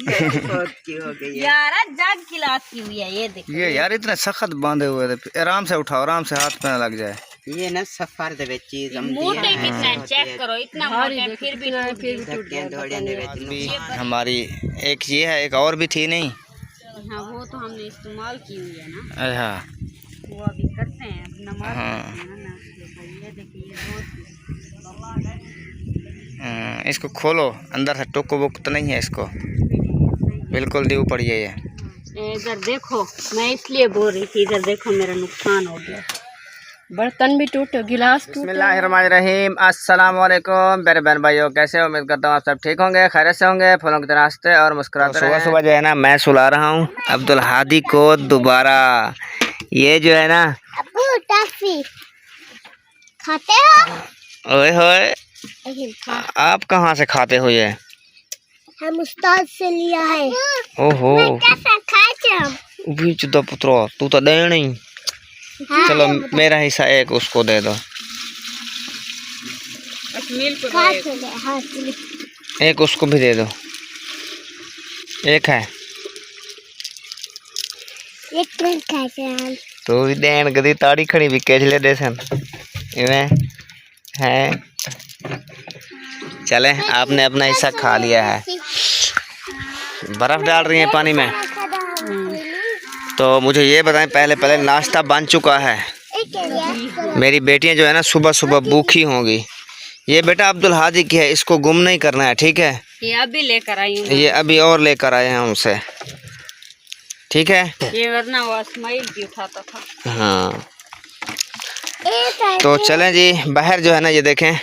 यार जग गिलास की हुई है ये देखो। ये यार इतने सख्त बांधे हुए थे। आराम से उठाओ, आराम से, हाथ पे ना लग जाए। ये ना सफर दे चीज मोटे कितना चेक करो, इतना मोटे फिर भी टूट गया। हमारी एक ये है, एक और भी थी नहीं। हाँ वो तो हमने इस्तेमाल की हुई है ना। अच्छा वो अभी करते हैं, अब नमाज हाँ। पढ़ते हैं ना। ये देखिए इसको खोलो, अंदर से टुक बुक तो नहीं है इसको, बिल्कुल दी ऊपर ये है। इधर देखो, मैं इसलिए बोल रही थी, इधर देखो मेरा नुकसान हो गया, बर्तन भी टूटे, गिलास टूटे। बिस्मिल्लाहिर्रहमानिर्रहीम। अस्सलाम वालेकुम मेरे बहन भाइयों, कैसे हो? उम्मीद करता हूँ आप सब ठीक होंगे, खैरियत से होंगे, फलों की तरह हंसते और मुस्कुराते। सुबह सुबह जो है ना मैं सुला रहा हूँ अब्दुल हादी को दोबारा। ये जो है ना टॉफी खाते हो? ओए होए, आप कहाँ से खाते हो ये? हम उस्ताद से लिया है। ओहो कैसे खाते हम? बीच दो पुत्रो, तू तो दे नहीं। हाँ, चलो मेरा हिस्सा एक उसको दे दो, एक उसको भी दे दो। एक है एक खाते हम। तो भी देन गदी ताड़ी खड़ी भी केचले दे सन इवें है। चले, आपने अपना हिस्सा खा लिया है। बर्फ डाल रही है पानी में। तो मुझे ये बताएं, पहले नाश्ता बन चुका है। मेरी बेटियां जो है ना सुबह सुबह भूखी होंगी। ये बेटा अब्दुल हादी की है, इसको गुम नहीं करना है, ठीक है? ये अभी लेकर आई हूँ, ये अभी और लेकर आए हैं हमसे, ठीक है? ये वरना वो इस्माइल की उठाता था। हाँ तो चलें जी, बाहर जो है ना ये देखें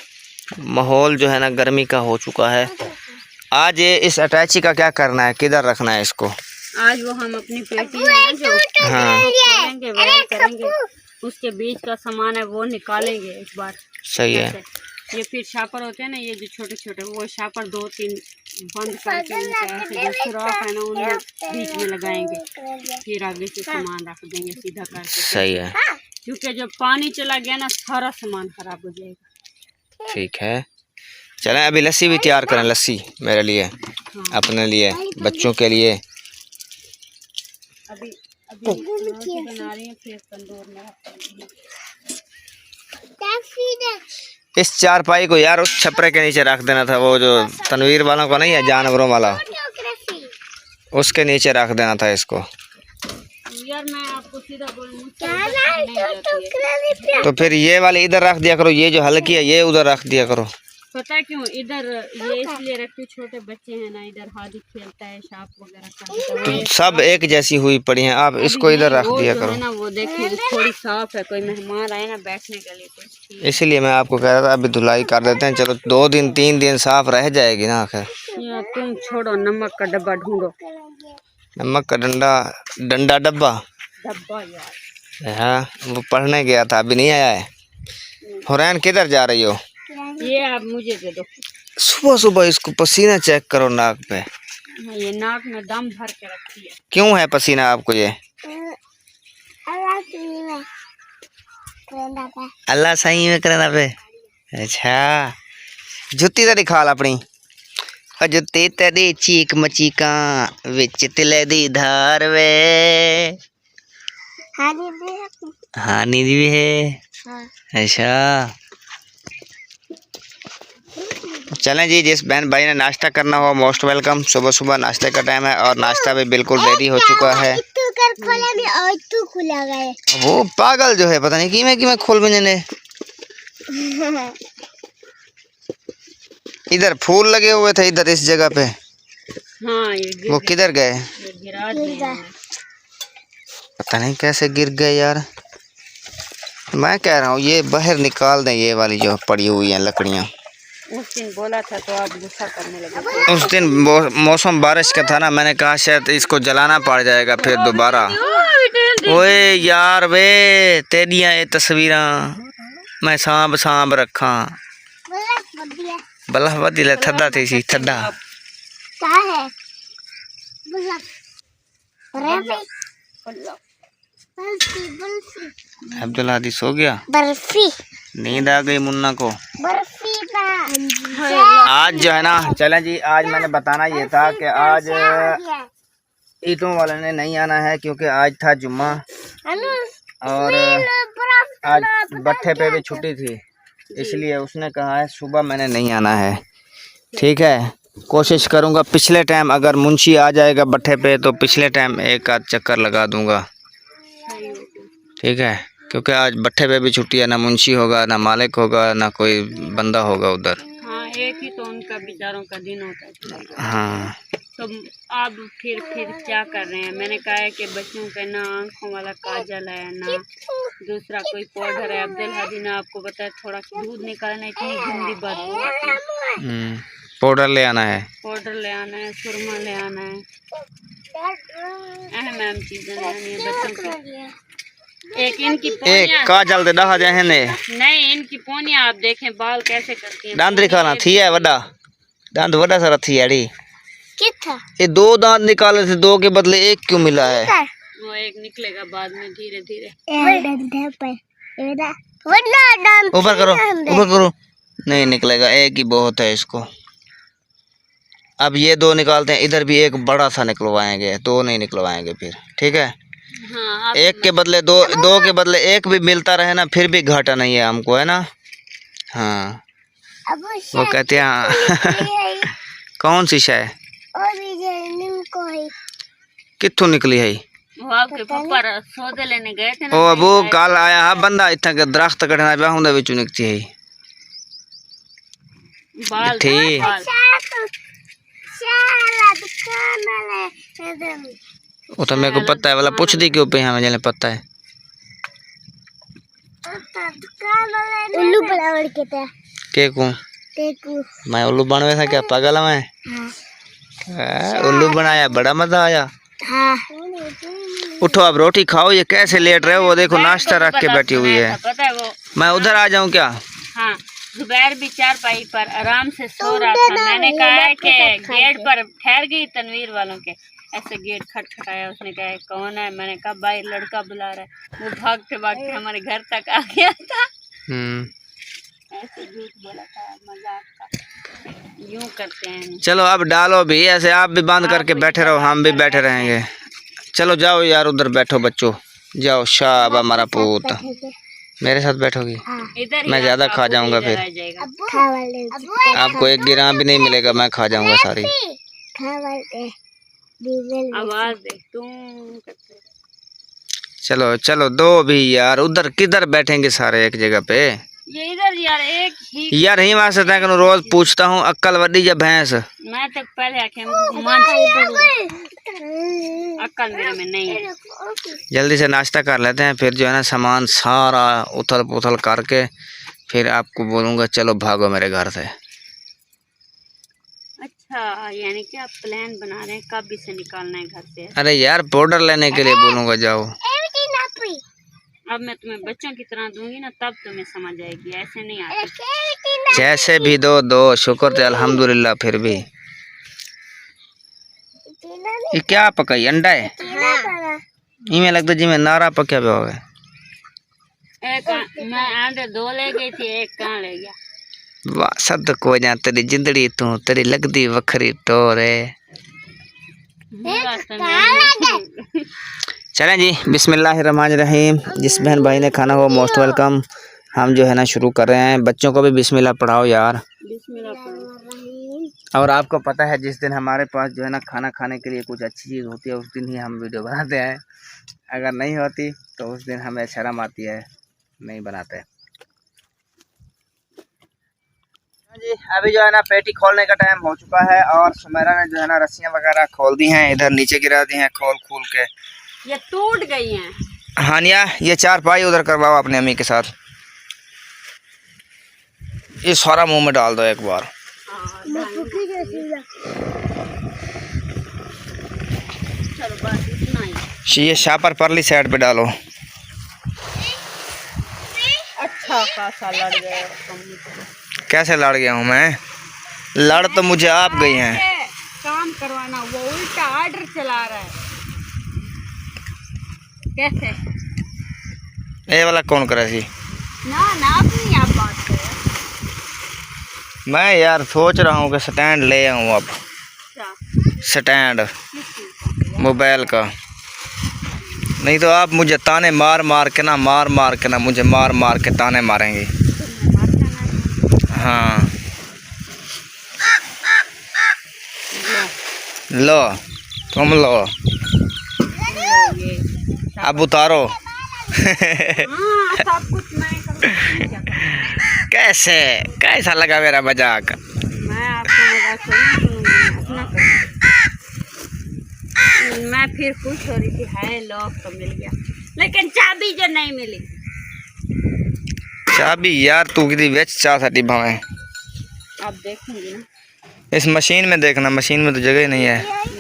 माहौल जो है ना गर्मी का हो चुका है। आज ये इस अटैची का क्या करना है, किधर रखना है इसको? आज वो हम अपनी पेटी है ना जो हाँ खोलेंगे, वैर करेंगे, उसके बीच का सामान है वो निकालेंगे एक बार। सही है। ये फिर शापर होते हैं ना, ये जो छोटे छोटे, वो शापर 2-3 बंद करके उनके जो सुराख है ना उन्हें बीच में लगाएंगे, फिर आगे से सामान रख देंगे सीधा करके। सही है, क्योंकि जब पानी चला गया ना सारा सामान खराब हो जाएगा। ठीक है। चलें अभी लस्सी भी तैयार करें, लस्सी मेरे लिए, अपने लिए, बच्चों के लिए। अभी रोटी बना रही है, फिर तंदूर में रखेंगे। इस चारपाई को यार उस छपरे के नीचे रख देना था, वो जो तनवीर वालों का नहीं है, जानवरों वाला, उसके नीचे रख देना था इसको। यार मैं आपको सीधा बोलूं, तो फिर ये वाली इधर रख दिया करो, ये जो हल्की है ये उधर रख दिया करो। पता है क्यों इधर ये इसलिए रखती, छोटे बच्चे हैं ना, इधर हादी खेलता है, सांप वगैरह का, तो सब एक जैसी हुई पड़ी हैं, आप इसको इधर रख दिया करो ना। वो देखिए थोड़ी साफ है, कोई मेहमान आए ना बैठने के लिए तो इसीलिए मैं आपको कह रहा था अभी धुलाई कर देते हैं। चलो 2-3 दिन साफ रह जाएगी ना। आखिर तुम छोड़ो, नमक का डब्बा ढूंढो। नमक का डंडा डब्बा यार, हाँ वो पढ़ने गया था, अभी नहीं आया है। हुरैन किधर जा रही हो? ये आप मुझे दे दो। सुबह सुबह इसको पसीना चेक करो नाक पे। ये नाक में दम भर के रखती है। क्यों है पसीना आपको ये? अल्लाह सही में करना पे। अच्छा जुत्ती तो दिखा ला अपनी, जुत्ती तेरी चीक मचीका विच तिले दी धार वे। हानी दी भी है। अच्छा चलें जी, जिस बहन भाई ने नाश्ता करना हो मोस्ट वेलकम। सुबह सुबह नाश्ते का टाइम है और नाश्ता भी बिल्कुल रेडी हो चुका है। वो पागल जो है पता नहीं कि मैं खोल बने। इधर फूल लगे हुए थे इधर इस जगह पे। हाँ, ये वो किधर गए? पता नहीं कैसे गिर गए यार। मैं कह रहा हूँ ये बाहर निकाल दें, ये वाली जो पड़ी हुई हैं लकड़ियाँ। उस दिन बोला था तो आप गुस्सा करने लगे। उस दिन मौसम बारिश का था ना, मैंने कहा शायद इसको जलाना पड़ जाएगा फिर दोबारा। ओए यार वे तेरियां ये तस्वीरां मैं सांभ रखा। बल्ला बदला थद्दा थी सी थद्दा। बर्फी बर्फी अब्दुल हादी सो गया, बर्फी नींद आ गई मुन्ना को। बर्फी आज जो है ना, चलें जी, आज मैंने बताना ये था कि आज ईंटों वाले ने नहीं आना है क्योंकि आज था जुम्मा और आज भट्ठे पे भी छुट्टी थी, इसलिए उसने कहा है सुबह मैंने नहीं आना है। ठीक है, कोशिश करूँगा पिछले टाइम अगर मुंशी आ जाएगा भट्ठे पे तो पिछले टाइम एक आध चक्कर लगा दूँगा। ठीक है, क्योंकि आज भट्ठे पे भी छुट्टी है, ना मुंशी होगा, ना मालिक होगा, ना कोई बंदा होगा उधर। हाँ, एक ही तो उनका बेचारों का दिन होता है। हाँ, तो आप फिर क्या कर रहे हैं? मैंने कहा है कि बच्चों के ना आँखों वाला काजल है, ना दूसरा कोई पाउडर है। अब्दुल हादी ने आपको बताया थोड़ा दूध निकालना, इतनी गंदी बदबू आती है। पाउडर ले आना है, पाउडर ले आना है, सुरमा ले आना है, अहम चीज़ें ले आनी है बच्चों की। एक इनकी पोनियां, काजल दे दहा जाए ने नहीं, इनकी पोनियां आप देखें बाल कैसे करती हैं। दांत निकालना थी है वड्डा, दांत वड्डा सारा थी अड़ी। कितना ये 2 दांत निकाले थे, 2 के बदले 1 क्यों मिला है? वो एक निकलेगा बाद में धीरे धीरे। ऊपर करो, ऊपर करो, नहीं निकलेगा, 1 ही बहुत है इसको। अब ये 2 निकालते हैं, इधर भी एक बड़ा सा निकलवाएंगे, 2 नहीं निकलवाएंगे फिर। ठीक है, हाँ, 1 के बदले 2 के बदले 1 भी मिलता रहे ना, फिर भी घाटा नहीं है हमको, है ना। हाँ, वो कहते हैं कौन सी शय कित्थों निकली है? वो आपके पापा सौदे लेने गए थे ना। ओ अबू कल आया है बंदा इतना के दरख्त कटना पे हुंदा विचों निकती है बाल थी। बाल। वो तो मेरे को पता है वाला पूछ दी क्यों पे हमें जले पता है। उल्लू बराबर के था के को मैं उल्लू बनवे था क्या पागल मैं? उल्लू बनाया, बड़ा मजा आया। हाँ उठो अब रोटी खाओ, ये कैसे लेट रहे हो? वो देखो नाश्ता रख के बैठी हुई है। पता है वो, मैं उधर आ जाऊं क्या? हाँ, जुबैर भी चारपाई पर आराम से सो रहा था। मैंने कहा है कि गेट पर ठहर गई तनवीर वालों के, ऐसे गेट खटखटाया। उसने कहा कौन है? मैंने कहा भाई लड़का बुला रहा है। वो भागते भागते हमारे घर तक आ गया था। ऐसे झूठ बोला था, मजाक था, यूं करते हैं। चलो अब डालो भी, ऐसे आप भी बंद करके बैठे रहो, हम भी बैठे रहेंगे। चलो जाओ यार उधर बैठो बच्चों, जाओ। शाबाश हमारा पूत, मेरे साथ बैठोगी? इधर मैं ज्यादा खा जाऊंगा फिर, आपको एक गिराम भी नहीं मिलेगा, मैं खा जाऊंगा सारी। आवाज दे तुम करते। चलो चलो दो भी यार, उधर किधर बैठेंगे सारे एक जगह पे? ये इधर यार एक ही यार ही वहां से रोज पूछता हूँ अक्ल वड्डी या भैंस? मैं तो पहले आके अक्ल मेरे में नहीं है। जल्दी से नाश्ता कर लेते हैं, फिर जो है ना सामान सारा उथल पुथल करके फिर आपको बोलूँगा चलो भागो मेरे घर से। अच्छा, यानी कि आप प्लान बना रहे हैं कब इसे निकालना है घर से? अरे यार पाउडर लेने के लिए बोलूँगा जाओ। अब मैं तुम्हें बच्चों की तरह दूंगी ना, तब तुम्हें समझ आएगी, ऐसे नहीं आती। जैसे भी दो दो, शुक्र थे अल्हम्दुलिल्लाह। फिर भी ये क्या पकाई? अंडा है? इमें लगता जी में नारा पक्या पे हो गए। एक मैं अंडे 2 ले गई थी, एक कहाँ ले गया? वाह सद को जा, तेरी जिंदड़ी तू तेरी लगदी वखरी टोरे। चलें जी, बिस्मिल्लाहिर्रहमानिर्रहीम। जिस बहन भाई ने खाना हो मोस्ट वेलकम। हम जो है ना शुरू कर रहे हैं। बच्चों को भी बिस्मिल्लाह पढ़ाओ यार। और आपको पता है जिस दिन हमारे पास जो है ना खाना खाने के लिए कुछ अच्छी चीज़ होती है उस दिन ही हम वीडियो बनाते हैं। अगर नहीं होती तो उस दिन हमें शर्म आती है, नहीं बनाते जी। अभी जो है ना पेटी खोलने का टाइम हो चुका है और सुमेरा ने जो है ना रस्सियाँ वगैरह खोल दी हैं, इधर नीचे गिरा दी हैं खोल के। ये टूट गई हैं। हानिया ये 4 पाई उधर करवाओ अपने अम्मी के साथ। ये सारा मुंह में डाल दो एक बार। चलो बस इतना ही। ये शापर परली साइड पे डालो। अच्छा खासा लड़ गया। कैसे लड़ गया हूँ मैं? लड़ तो मुझे आप गई हैं। काम करवाना, वो उल्टा ऑर्डर चला रहा है। कैसे ये वाला कौन करे सी? ना ना अपनी आप बात करो। मैं यार सोच रहा हूँ कि स्टैंड ले आऊँ अब। क्या? स्टैंड मोबाइल का। नहीं तो आप मुझे ताने मार मार के ना मुझे मार मार के ताने मारेंगे। हाँ लो तुम लो अब उतारो। सब कुछ मैं करूँगी। कैसे कैसा लगा मेरा मजाक? मैं आपको मजाक थोड़ी सुनूंगी, अपना करूँगी। मैं फिर खुश हो रही थी, हाय लॉक तो मिल गया, लेकिन चाबी जो नहीं मिली। चाबी यार तू कितनी वेच चाह सकती भावे। आप देखेंगे ना। इस मशीन में देखना, मशीन में तो जगह ही नहीं है। नहीं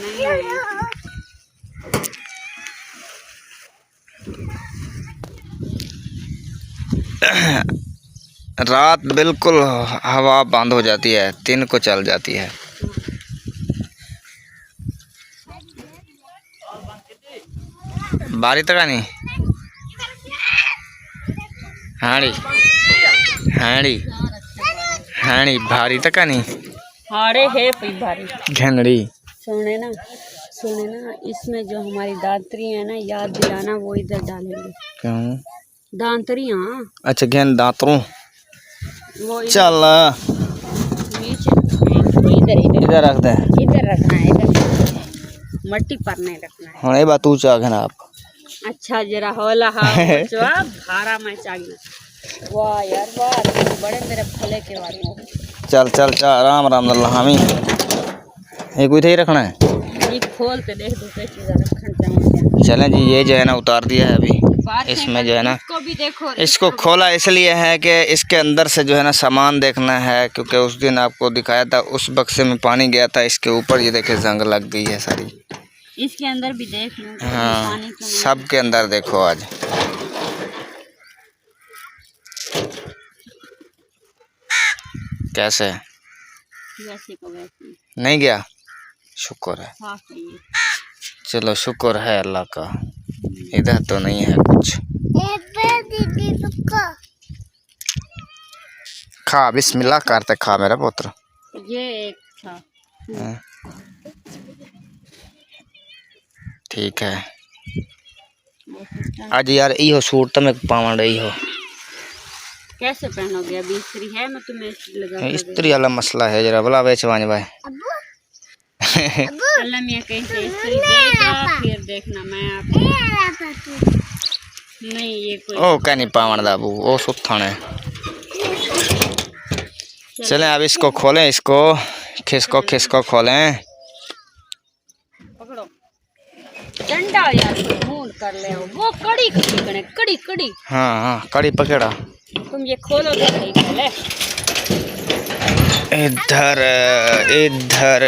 रात बिल्कुल हवा बंद हो जाती है, दिन को चल जाती है। बारी तक नहीं हाड़ी हाड़ी हाड़ी भारी तक नहीं हारे है पी भारी। घंगड़ी सुने ना, इसमें जो हमारी दांतरी है ना, याद दिलाना, वो इधर डालेंगे। क्यों? दांतरियाँ। अच्छा घेन दांतरों। वो चल नीचे इधर इधर रख दे। इधर रखना है, इधर मट्टी पर नहीं रखना है। हाँ ये बात तू चाह घेन आप। अच्छा जरा होला हाँ भारा मैं चागना। वाह यार वाह, तुम बड़े मेरे भले के वाले हो। चल चल चल राम राम अल्लाह हामी ये कोई थे ही रखना है। ये खोल के देख दो कैसी रखना चाहिए। चलें जी, ये जो है ना उतार दिया है अभी। इसमें जो है ना, इसको भी देखो, इसको खोला इसलिए है कि इसके अंदर से जो है ना सामान देखना है, क्योंकि उस दिन आपको दिखाया था उस बक्से में पानी गया था, इसके ऊपर ये देखे जंग लग गई है सारी। इसके अंदर भी देख लो। हाँ सब के अंदर देखो आज। कैसे वैसे को वैसे नहीं गया? शुक्र है, साफ है ये। चलो शुक्र है अल्लाह का। इधर तो नहीं है कुछ। खा बिस्मिल्लाह करते खा मेरा पुत्र। ये एक था। ठीक है। आज यार इहो सूट तो मैं पावन रही हो। कैसे पहनोगे? अभी इस्त्री है, मैं तुम्हें इस्त्री लगा इस्त्री वाला मसला है, जरा बोला बेच वांज भाई। अल्लाह मियां कैसे इस्त्री देगा, फिर देखना मैं आपको। नहीं ये कोई ओ क्या नहीं पावन दाबू, ओ सुथान है। चलें अब इसको खोलें, इसको खिसको खिसको खोलें। पकड़ो डंडा यार, खून कर ले वो कड़ी कड़ी कड़ी कड़ी। हाँ हाँ कड़ी पकड़ा। तुम ये खोलो तो सही खोले। इधर इधर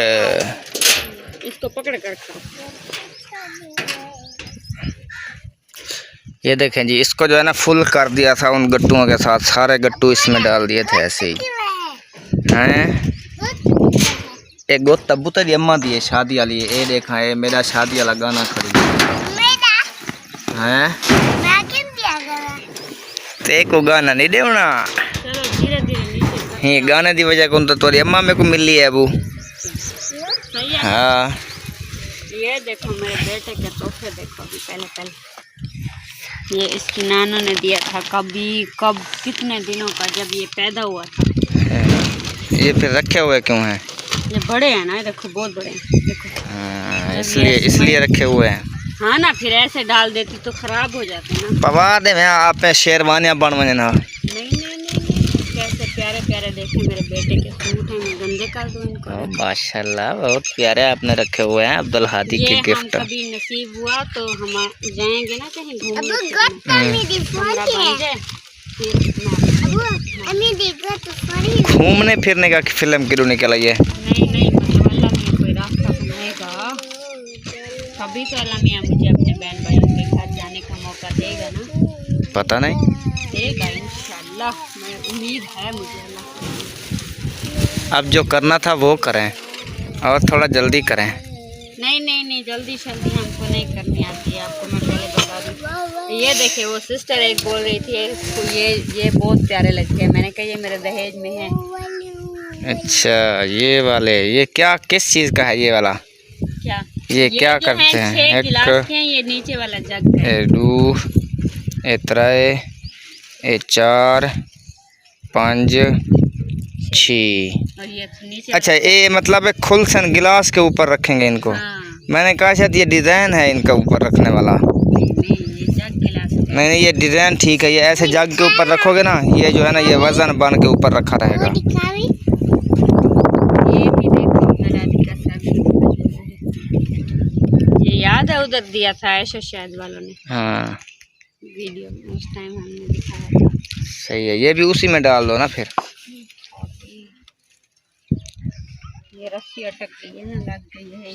इसको पकड़ कर ये देखें जी, इसको जो है ना फुल कर दिया था उन गट्टुओं के साथ, सारे गट्टू इसमें डाल दिए थे ऐसे ही हैं। एक गो तब्बू तो अम्मा दिए शादी वाली, ये देखा है मेरा शादी वाला गाना खड़ी हैं। ते को गाना नहीं देना। चलो धीरे धीरे नीचे। ये गाने की वजह को तो तोरी अम्मा मेरे को मिली है अबू। सही है। हाँ ये देखो मेरे बेटे के तोहफे देखो अभी पहले ये इसकी नानों ने दिया था, कब कितने दिनों का, जब ये पैदा हुआ था। ये फिर रखे हुए क्यों हैं? ये बड़े हैं ना, देखो बहुत बड़े हैं देखो। हाँ, इसलिए रखे हुए हैं। हाँ ना, फिर ऐसे डाल देती तो खराब हो जाते ना। पवा दे मैं आप शेरवानियाँ बन बने ना। नहीं कैसे प्यारे प्यारे देखे मेरे बेटे के सूट हैं, मैं गंदे कर दूँ इनको। माशाल्लाह बहुत प्यारे आपने रखे हुए हैं अब्दुल हादी के गिफ्ट। हम कभी नसीब हुआ तो हम जाएंगे ना कहीं घूमने, घूमने फिरने का फिल्म क्यों निकल आई है? नहीं मतलब अल्लाह मियां कोई रास्ता बनाएगा, कभी तो अल्लाह मियां मुझे अपने बहन भाइयों के घर जाने का मौका देगा ना। पता नहीं देगा इंशाल्लाह, मैं उम्मीद है मुझे अल्लाह। अब जो करना था वो करें और थोड़ा जल्दी करें। नहीं नहीं नहीं, जल्दी जल्दी हमको नहीं करनी आती है, आपको मैं पहले बता दूँ। ये देखिए वो सिस्टर एक बोल रही थी इसको ये बहुत प्यारे लगते हैं। मैंने कहा ये मेरे दहेज में है। अच्छा ये वाले, ये क्या किस चीज़ का है ये वाला? क्या ये क्या करते हैं? 6 गिलास के हैं, ये नीचे वाला जग है। ए 2 ए 3 ए 4 5 6। और ये नीचे अच्छा ये मतलब एक खुलसन गिलास के ऊपर रखेंगे इनको। हाँ। मैंने कहा शायद ये डिज़ाइन है इनका ऊपर रखने वाला। नहीं ये जग गिलास है। नहीं नहीं ये डिज़ाइन ठीक है, ये ऐसे जग के ऊपर रखोगे ना, ये जो है ना ये वजन बन के ऊपर रखा रहेगा। ये भी देखो नरादी का सब, ये याद है उधर दिया था ऐशा शायद वालों ने हाँ वीडियो में, उस टाइम हमने दिखाया था। सही है, ये भी उसी में डाल दो ना फिर। ये रस्सी अटक गई है ना, लग गई है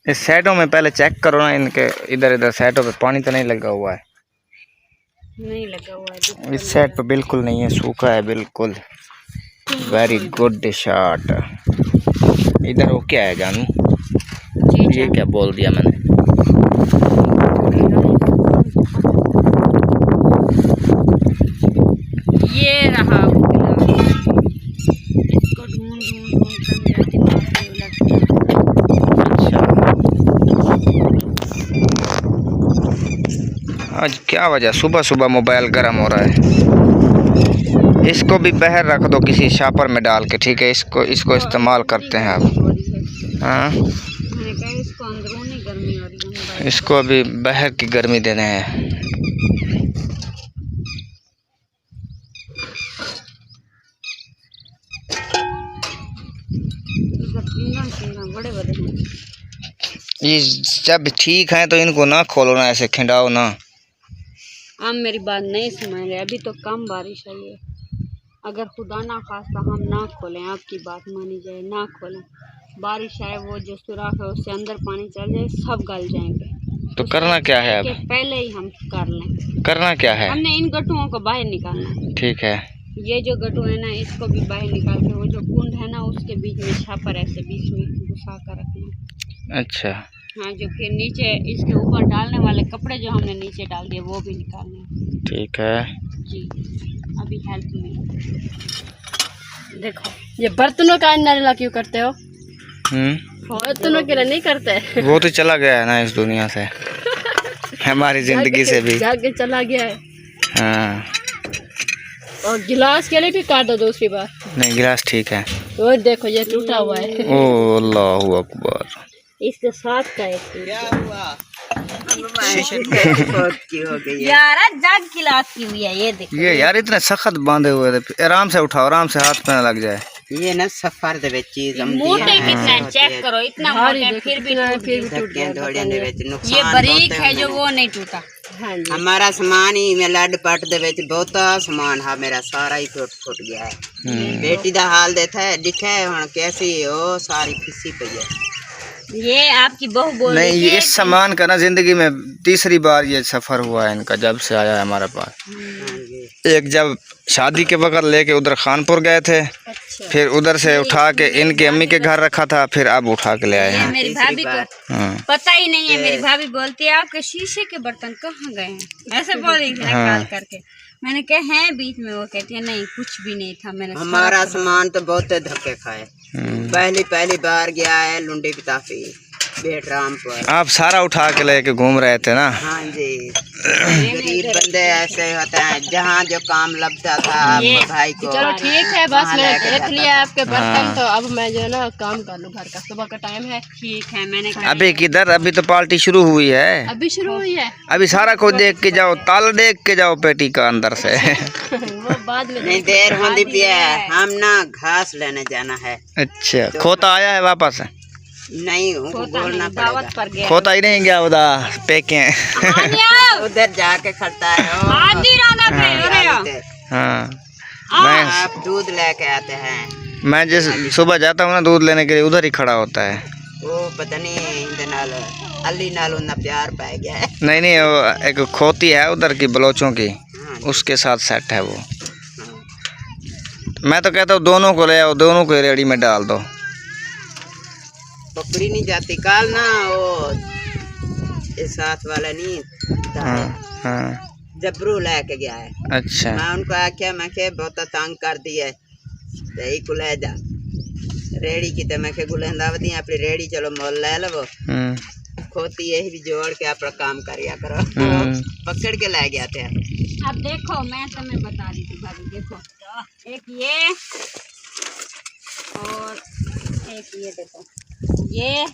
इस साइडों में पहले चेक करो ना, इनके इधर इधर साइडों पे पानी तो नहीं लगा हुआ है। नहीं लगा हुआ है इस साइड पे बिल्कुल नहीं है, सूखा है बिल्कुल। Very good shot. इधर वो क्या है जानू? ये क्या बोल दिया मैंने? ये रहा इसको ढूंढ कर मेरा दिमाग लगता है। आज क्या वजह, सुबह सुबह मोबाइल गर्म हो रहा है। इसको भी बाहर रख दो किसी शापर में डाल के, ठीक है? इसको इस्तेमाल करते हैं अब। हाँ मैंने कहा इसको अंदरूनी गर्मी हो रही है, इसको अभी बाहर की गर्मी देने हैं। बड़े बड़े हैं। ये जब ठीक है तो इनको ना खोलो ना, ऐसे खिंडाओ ना। आप मेरी बात नहीं समझ रहे, अभी तो कम बारिश है ये। अगर खुदा ना खास्ता हम ना खोलें, आपकी बात मानी जाए, ना खोलें, बारिश आए, वो जो सुराख है उससे अंदर पानी चल जाए, सब गल जाएंगे। तो करना क्या है अब? पहले ही हम कर लें। करना क्या है? हमने इन गट्टुओं को बाहर निकालना है। ठीक है। ये जो गट्टू है ना, इसको भी बाहर निकाल के वो जो कुंड है ना उसके बीच में छापर ऐसे बीच में घुसा कर रखना। अच्छा हाँ, जो फिर नीचे इसके ऊपर डालने वाले कपड़े जो हमने नीचे डाल दिए वो भी निकालने हैं। ठीक है जी, अभी हेल्प में देखो ये बर्तनों का नजला क्यों करते हो? बर्तनों के लिए नहीं करते। वो तो चला गया है ना इस दुनिया से, हमारी जिंदगी से भी जाके चला गया है। हाँ। और गिलास के लिए भी काट दो दूसरी बार। नहीं गिलास ठीक है। और देखो ये टूटा हुआ है। ओ अल्लाहू अकबर। इसके साथ का क्या हुआ? यार जग गिलास की हुई है, ये देखो। ये यार इतने सख्त बांधे हुए थे, आराम से उठाओ, आराम से, हाथ पे ना लग जाए। ये ना सफर दे विच चीज मोटे कितना चेक करो, इतना मोटे फिर भी टूट गया। ये बारीक है जो वो नहीं टूटा। हाँ जी। हमारा सामान ही में लड पट दे विच बहुता सामान है, मेरा सारा ही फुट गया है। बेटी दा हाल देता है, दिखा है हुण कैसी ओ सारी फिसी पई है। ये आपकी बहू बोल नहीं, रही ये है इस सामान का ना जिंदगी में तीसरी बार ये सफर हुआ है इनका, जब से आया है हमारे पास। एक जब शादी के वक्त लेके उधर खानपुर गए थे, अच्छा। फिर उधर से उठा के इनके अम्मी के घर रखा था, फिर अब उठा के ले आए हैं। मेरी भाभी को पता ही नहीं है। मेरी भाभी बोलती है आपके शीशे के बर्तन कहाँ गए हैं, ऐसे बोल रही थी कॉल करके। मैंने कहा है बीच में, वो कहती है नहीं कुछ भी नहीं था। मैंने हमारा सामान तो बहुत धक्के खाए। पहली बार गया है लुंडी पिताफी बेटराम पर। आप सारा उठा के लेके घूम रहे थे ना? हाँ जी। गरीब बंदे ऐसे होते हैं, जहाँ जो काम लगता था भाई को। चलो ठीक है, बस मैंने देख लिया आपके बर्तन। तो अब मैं जो है ना काम कर लूँ, घर का सुबह का टाइम है। ठीक है, मैंने अभी किधर, अभी तो पार्टी शुरू हुई है। अभी शुरू हुई है। अभी सारा कुछ देख के जाओ, ताला देख के जाओ पेटी का अंदर से। वो बाद में नहीं देर होती पिया, हम ना घास लेने जाना है। अच्छा, खोता आया है वापस? नहीं बोलना दावत पर गया। खोता ही नहीं गया उधर पेके। उधर जाके खड़ता है। हाँ, आप दूध लेके आते हैं। मैं जिस सुबह जाता हूँ ना दूध लेने के लिए, उधर ही खड़ा होता है वो। पता नहीं अली नाल उन्ना प्यार पाए गया है। नहीं वो एक खोती है उधर की बलोचों की, उसके साथ सेट है वो। मैं तो कहता हूँ दोनों को ले आओ, दोनों को रेडी में डाल दो। पकड़ी नहीं जाती काल ना, वो ये साथ वाला नहीं हाँ जबरू लेके गया है। अच्छा मैं उनको आख्या मैं के बहुत तंग कर दिया यही को ले जा रेड़ी की, तो मैं के गुलेंदावती अपनी रेड़ी चलो मोल ले लो खोती यही भी जोड़ के अपना काम करिया करो। पकड़ के ले गया थे। अब देखो मैं तुम्हें बता रही थी भाभी, देखो एक ये और एक ये, देखो ये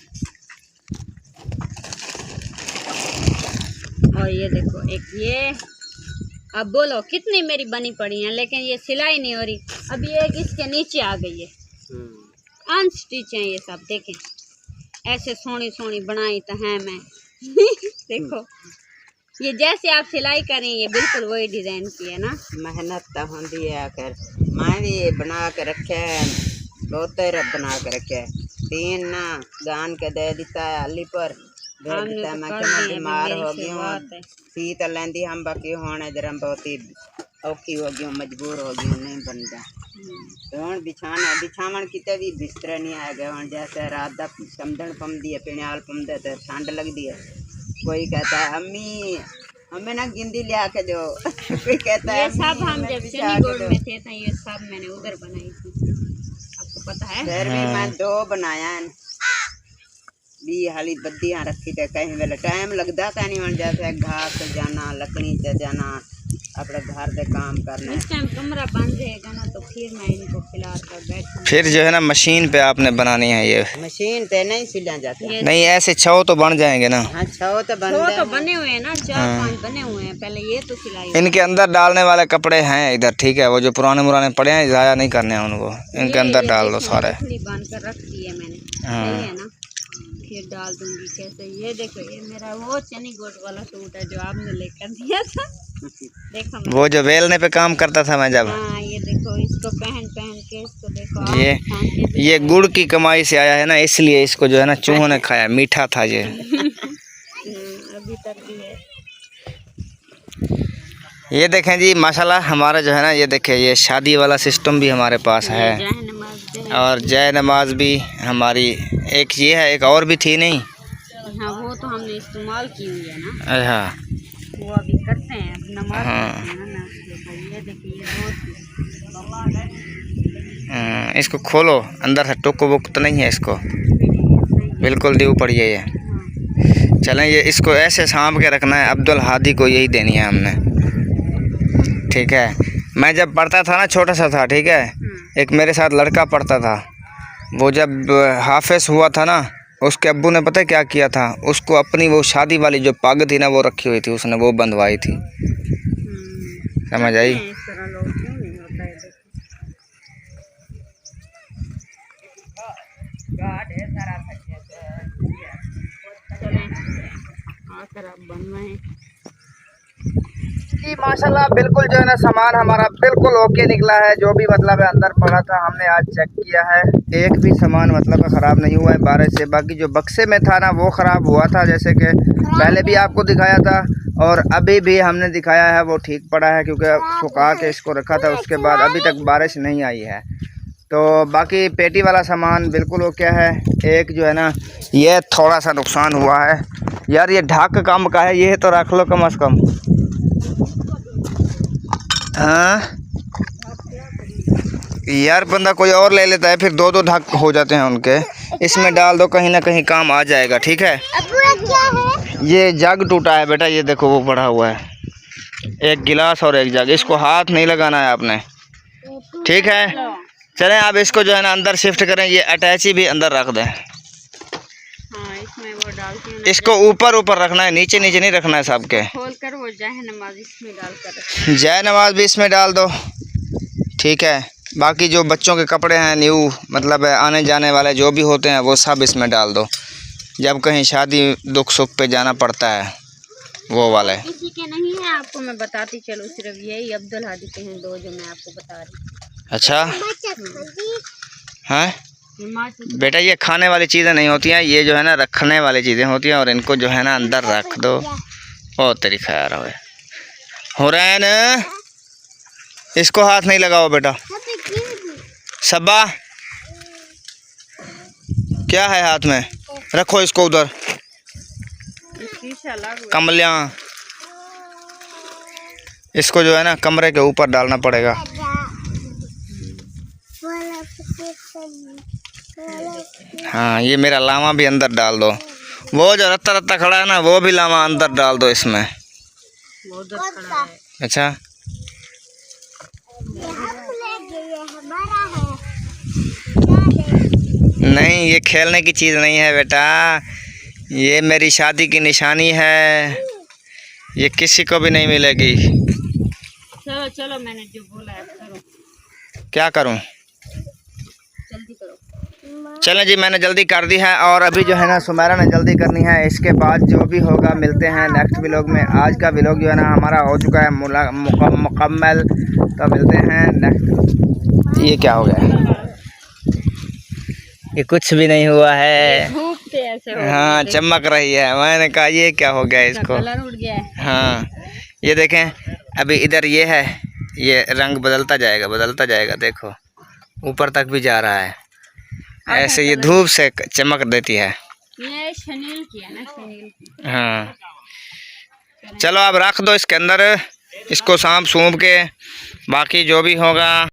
और ये देखो एक ये। अब बोलो कितनी मेरी बनी पड़ी हैं, लेकिन ये सिलाई नहीं हो रही। अभी एक इसके नीचे आ गई है, अनस्टिच है ये सब। देखें ऐसे सोनी सोनी बनाई तो है मैं देखो ये जैसे आप सिलाई करें ये बिल्कुल वही डिजाइन की है ना। मेहनत तो होती है आखिर। मैं भी बना के रखे है, बहुत बना के रखे है। 3 ना गान के दे दिता है अली पर भेज दिता है। मैं बीमार हो गई हूँ, सी तो लेंदी हम बाकी होने जरा बहुत ही औखी हो गई हूँ, मजबूर हो गई हूँ, नहीं बन जा। तो हम बिछावन किते भी बिस्तर नहीं आ गए हूँ। जैसे रात का समझन पम दिए पिण्याल पम दे तो ठंड लग दी है। कोई कहता है अम्मी हमें ना गिंदी ले आके दो कोई कहता है ये सब हम जब चंडीगढ़ में थे तो ये सब मैंने उधर बनाई थी, आपको पता है। फिर भी मैं 2 बनाया है भी हाली बद्दियाँ रखी थे। कहीं वेले टाइम लगता था नहीं, जैसे घास से जाना लकड़ी से जाना अपने घर से काम करना। इस टाइम कमरा बंद रहेगा ना तो फिर मैं इनको खिला कर बैठूंगी। फिर जो है ना मशीन पे आपने बनानी है ये मशीन पे नहीं सिला जाती। नहीं ऐसे 6 तो बन जाएंगे ना। हाँ 6 तो बने हुए हैं ना, 4-5 बने हुए हैं। पहले ये तो सिलाई इनके अंदर डालने वाले कपड़े हैं इधर, ठीक है। वो जो पुराने मुराने पड़े हैं ज़ाया नहीं करने हैं उनको, इनके अंदर डाल दो सारे। बांध कर रख दिए मैंने, सही है ना। फिर डाल दूंगी कैसे। ये देखो ये मेरा वो चनी गोट वाला सूट है जो आपने लेकर दिया था। देखो वो जो वेलने पे काम करता था मैं जब। हाँ ये देखो इसको पहन के इसको देखो। ये गुड़ की कमाई से आया है ना, इसलिए इसको जो है ना चूहों ने खाया, मीठा था ये। अभी तक भी है। ये देखें जी माशाल्लाह हमारा जो है ना, ये देखें ये शादी वाला सिस्टम भी हमारे पास है और जय नमाज भी हमारी। एक ये है, एक और भी थी नहीं। हाँ वो तो हमने इस्तेमाल की हुई है ना। हाँ वो अभी करते हैं नमाज हाँ। ये देखिए इसको खोलो, अंदर से टुक वुक तो नहीं है इसको, बिल्कुल ड्यू पड़ी है ये। चलें ये इसको ऐसे सांभ के रखना है। अब्दुल हादी को यही देनी है हमने, ठीक है। मैं जब पढ़ता था ना छोटा सा था, ठीक है। एक मेरे साथ लड़का पढ़ता था, वो जब हाफिज हुआ था ना उसके अब्बू ने पता है क्या किया था, उसको अपनी वो शादी वाली जो पग थी ना वो रखी हुई थी, उसने वो बंधवाई थी। समझ आई। जी माशाल्लाह बिल्कुल जो है ना सामान हमारा बिल्कुल ओके निकला है। जो भी मतलब है अंदर पड़ा था हमने आज चेक किया है, एक भी सामान मतलब ख़राब नहीं हुआ है बारिश से। बाकी जो बक्से में था ना वो ख़राब हुआ था, जैसे कि पहले भी आपको दिखाया था और अभी भी हमने दिखाया है, वो ठीक पड़ा है क्योंकि सुखा के इसको रखा था। उसके बाद अभी तक बारिश नहीं आई है। तो बाकी पेटी वाला सामान बिल्कुल ओके है। एक जो है ना ये थोड़ा सा नुकसान हुआ है यार, ये ढाक काम का है, ये तो रख लो कम से कम। हाँ यार बंदा कोई और ले लेता है, फिर 2-2 ढाक हो जाते हैं उनके। इसमें डाल दो, कहीं ना कहीं काम आ जाएगा, ठीक है। क्या है? ये जग टूटा है बेटा, ये देखो वो पड़ा हुआ है, एक गिलास और एक जग। इसको हाथ नहीं लगाना है आपने, ठीक है। चलें आप इसको जो है ना अंदर शिफ्ट करें, ये अटैची भी अंदर रख दें। हाँ इसमें वो डालती हूँ। इसको ऊपर ऊपर रखना है, नीचे नीचे नहीं रखना है सबके। खोल कर वो जय नमाज इसमें डाल कर, जय नमाज भी इसमें डाल दो, ठीक है। बाकी जो बच्चों के कपड़े हैं न्यू मतलब आने जाने वाले जो भी होते हैं वो सब इसमें डाल दो, जब कहीं शादी दुख सुख पे जाना पड़ता है वो वाले। किसी के नहीं है, आपको मैं बताती चलो, सिर्फ यही अब्दुल हादी के हैं 2 जो मैं आपको बता रही हूँ। अच्छा हाँ बेटा, ये खाने वाली चीज़ें नहीं होती हैं, ये जो है ना रखने वाली चीज़ें होती हैं। और इनको जो है ना अंदर रख दो। ओ तेरी खैर हो रहा है ना, इसको हाथ नहीं लगाओ बेटा। सबा क्या है हाथ में? रखो इसको उधर। शीशा लगा हुआ कमलिया, इसको जो है ना कमरे के ऊपर डालना पड़ेगा। हाँ, ये मेरा लामा भी अंदर डाल दो। वो जो रत्ता रत्ता खड़ा है ना, वो भी लामा अंदर डाल दो इसमें। वो उधर खड़ा है। अच्छा, नहीं ये खेलने की चीज़ नहीं है बेटा, ये मेरी शादी की निशानी है, ये किसी को भी नहीं मिलेगी। चलो चलो, मैंने जो बोला है करो। क्या करूं? जल्दी करो। चलें जी, मैंने जल्दी कर दी है और अभी जो है ना सुमेरा ने जल्दी करनी है। इसके बाद जो भी होगा मिलते हैं नेक्स्ट व्लॉग में। आज का व्लॉग जो है ना हमारा हो चुका है मुकम्मल, तो मिलते हैं नेक्स्ट। ये क्या हो गया? ये कुछ भी नहीं हुआ है। धूप से ऐसे हो हाँ, चमक रही है। मैंने कहा ये क्या हो गया इसको। कलर उड़ गया है। हाँ, ये देखें, अभी इधर ये है, ये रंग बदलता जाएगा। देखो ऊपर तक भी जा रहा है। ऐसे ये धूप से चमक देती है। ये शनील की है ना, शनील की। हाँ, चलो अब रख दो इसके अंदर, इसको सांप सूंप के, बाकी जो भी होगा